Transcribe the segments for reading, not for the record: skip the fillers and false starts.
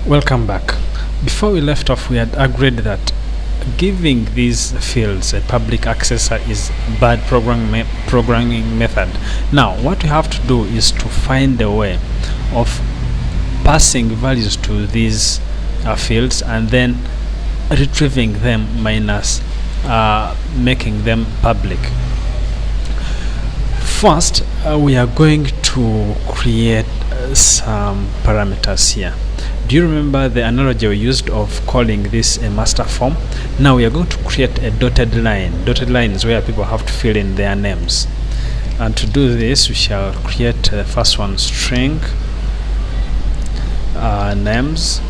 Welcome back. Before we left off, we had agreed that giving these fields a public accessor is bad programming method. Now, what we have to do is to find a way of passing values to these fields and then retrieving them minus making them public. First, we are going to create some parameters here. Do you remember the analogy we used of calling this a master form? Now we are going to create a dotted line. Dotted line is where people have to fill in their names. And to do this, we shall create the first one, string names.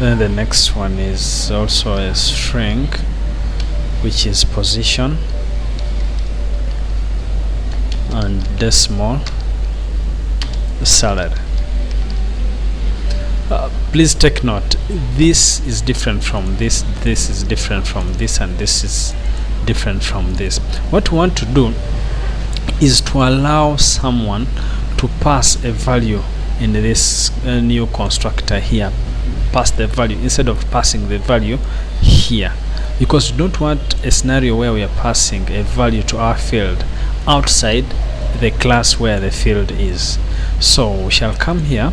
Then the next one is also a string, which is position and decimal salary. Please take note, this is different from this is different from this, and this is different from this. What we want to do is to allow someone to pass a value in this new constructor here. Pass the value instead of passing the value here, because we don't want a scenario where we are passing a value to our field outside the class where the field is. So we shall come here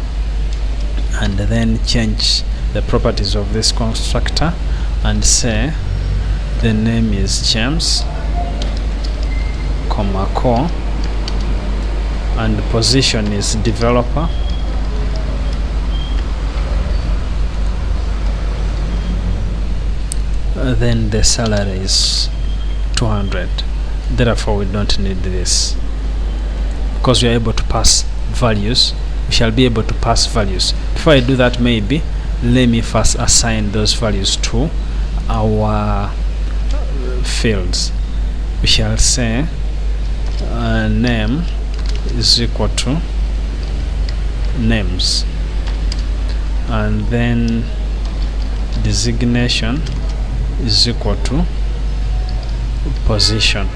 and then change the properties of this constructor and say the name is James, core, and the position is developer, then the salary is 200. Therefore we don't need this, because we are able to pass values. We shall be able to pass values. Before I do that, maybe let me first assign those values to our fields. We shall say name is equal to names, and then designation is equal to position,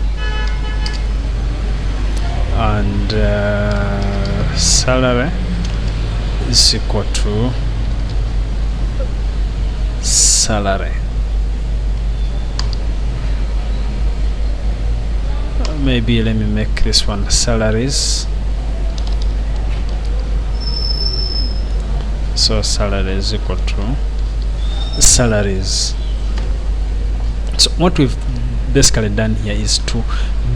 and salary is equal to salary. Maybe let me make this one salaries. So salary is equal to salaries. So what we've basically done here is to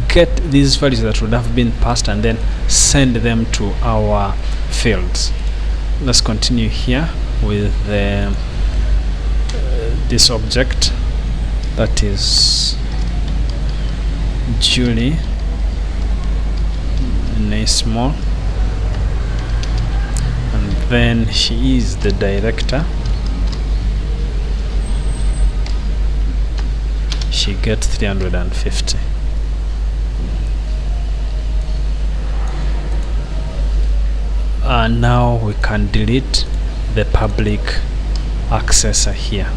get these values that would have been passed and then send them to our fields. Let's continue here with this object, that is Julie in a small, and then she is the director. She gets 350. And now we can delete the public accessor here,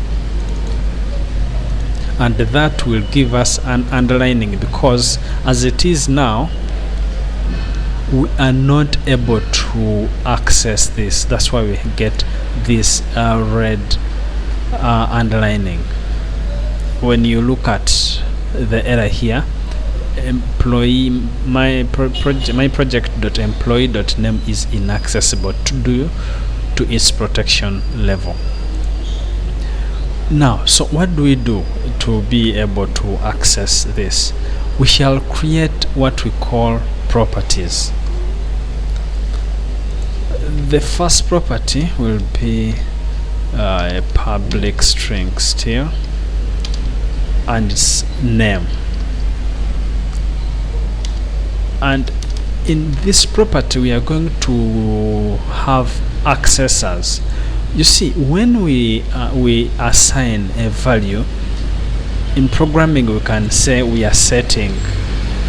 and that will give us an underlining, because as it is now we are not able to access this. That's why we get this red underlining. When you look at the error here, employee my project.employee.name is inaccessible to its protection level. Now, so what do we do to be able to access this? We shall create what we call properties. The first property will be a public string still, and its name. And in this property we are going to have accessors. You see, when we assign a value in programming, we can say we are setting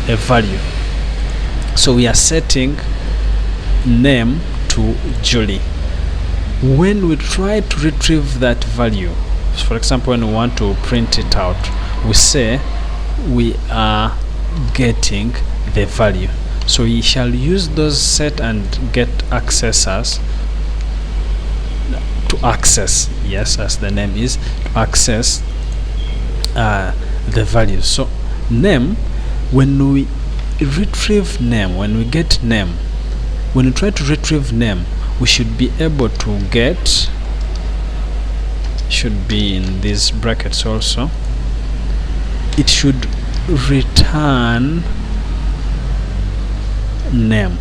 a value. So we are setting name to Julie. When we try to retrieve that value, for example, when we want to print it out, we say we are getting the value. So we shall use those set and get accessors to access, yes, as the name is, to access the values. So name, when we retrieve name, when we get name, when we try to retrieve name, we should be able to get, should be in these brackets also, it should return name.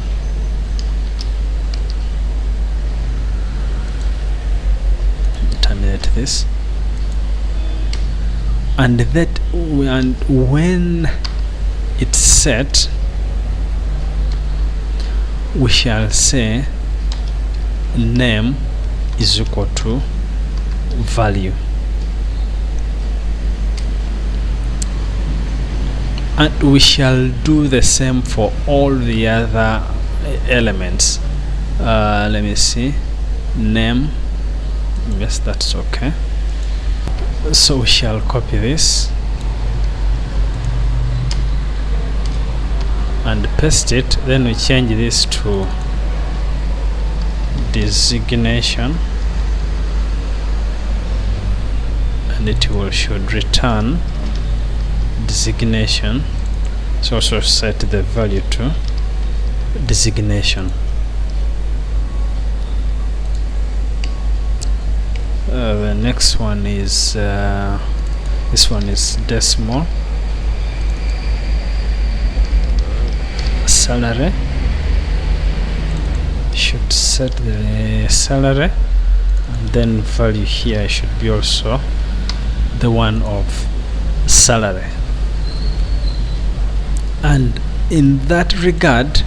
Terminate this, and that, and when it's set, we shall say name is equal to value, and we shall do the same for all the other elements. Let me see, name, yes, that's okay. So we shall copy this and paste it, then we change this to designation, and it will should return designation. So also set the value to designation. The next one is this one is decimal. Salary, should set the salary, and then value here should be also the one of salary. And in that regard,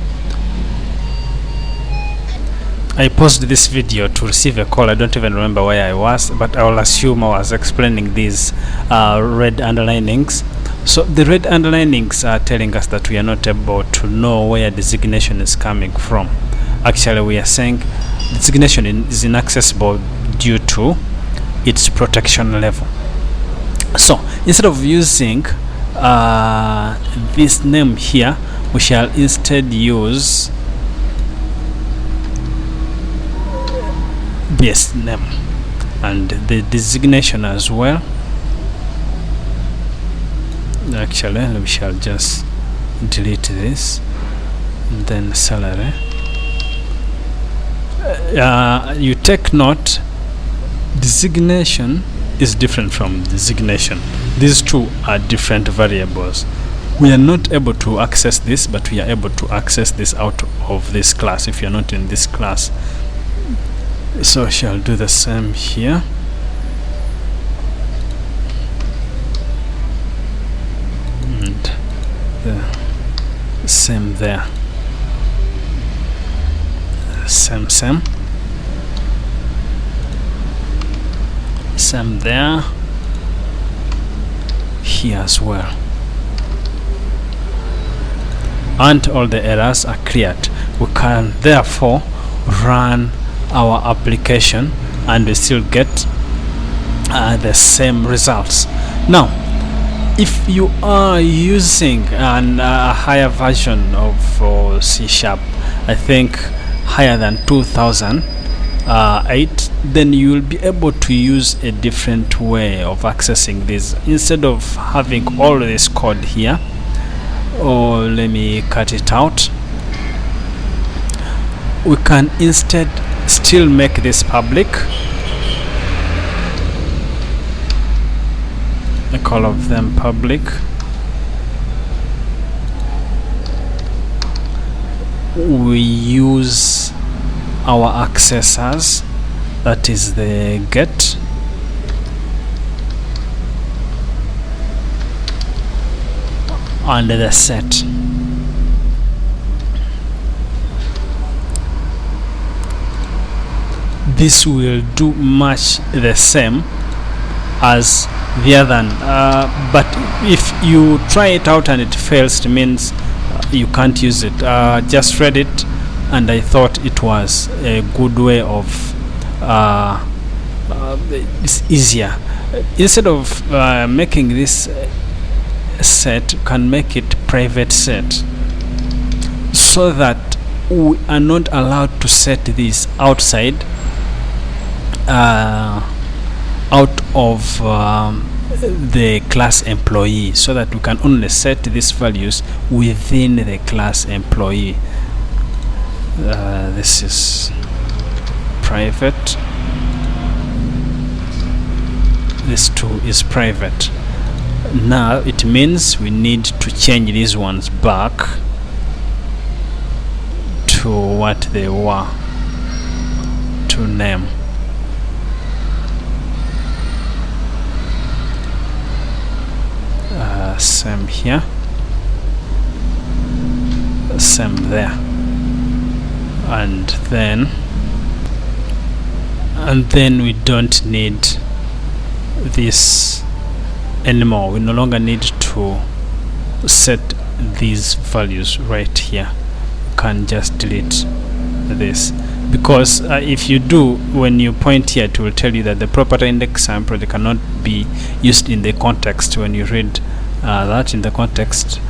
I paused this video to receive a call. I don't even remember where I was, but I will assume I was explaining these red underlinings. So the red underlinings are telling us that we are not able to know where designation is coming from. Actually, we are saying designation is inaccessible due to its protection level. So instead of using this name here, we shall instead use base name and the designation as well. Actually, we shall just delete this, and then salary. You take note, designation is different from designation. These two are different variables. We are not able to access this, but we are able to access this out of this class if you're not in this class. So I shall do the same here. And the same there. Same there, here as well, and all the errors are cleared. We can therefore run our application and we still get the same results. Now, if you are using a higher version of C#, I think higher than 2008, then you will be able to use a different way of accessing this. Instead of having all this code here, or let me cut it out, we can instead still make this public. I call of them public. We use our accessors, that is the get, and the set. This will do much the same as the other one, but if you try it out and it fails, it means you can't use it. Just read it, and I thought it was a good way of it's easier. Instead of making this set, you can make it private set, so that we are not allowed to set this outside out of the class employee, so that we can only set these values within the class employee. This is private, this too is private. Now it means we need to change these ones back to what they were, to name. Same here, same there, and then we don't need this anymore. We no longer need to set these values right here. You can just delete this, because if you do, when you point here, it will tell you that the property index sample cannot be used in the context. When you read that in the context,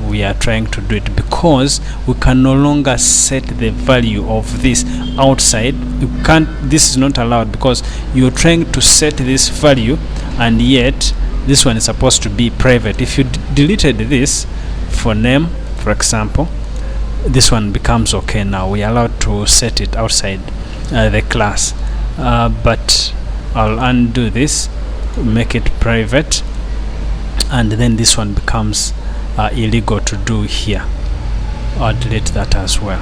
we are trying to do it because we can no longer set the value of this outside. You can't, this is not allowed, because you're trying to set this value and yet this one is supposed to be private. If you deleted this for name, for example, this one becomes okay. Now we are allowed to set it outside the class, but I'll undo this, make it private, and then this one becomes illegal to do here. I'll delete that as well.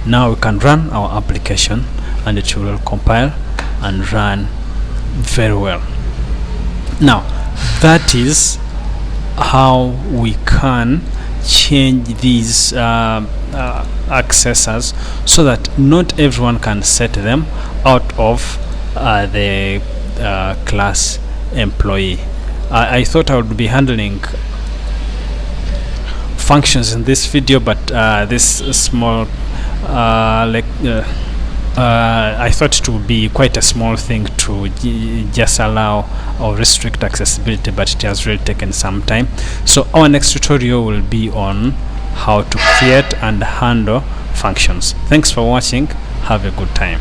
Now we can run our application and it will compile and run very well. Now that is how we can change these accessors, so that not everyone can set them out of the class employee. I thought I would be handling functions in this video, but this small I thought it would be quite a small thing to just allow or restrict accessibility, but it has really taken some time. So our next tutorial will be on how to create and handle functions. Thanks for watching. Have a good time.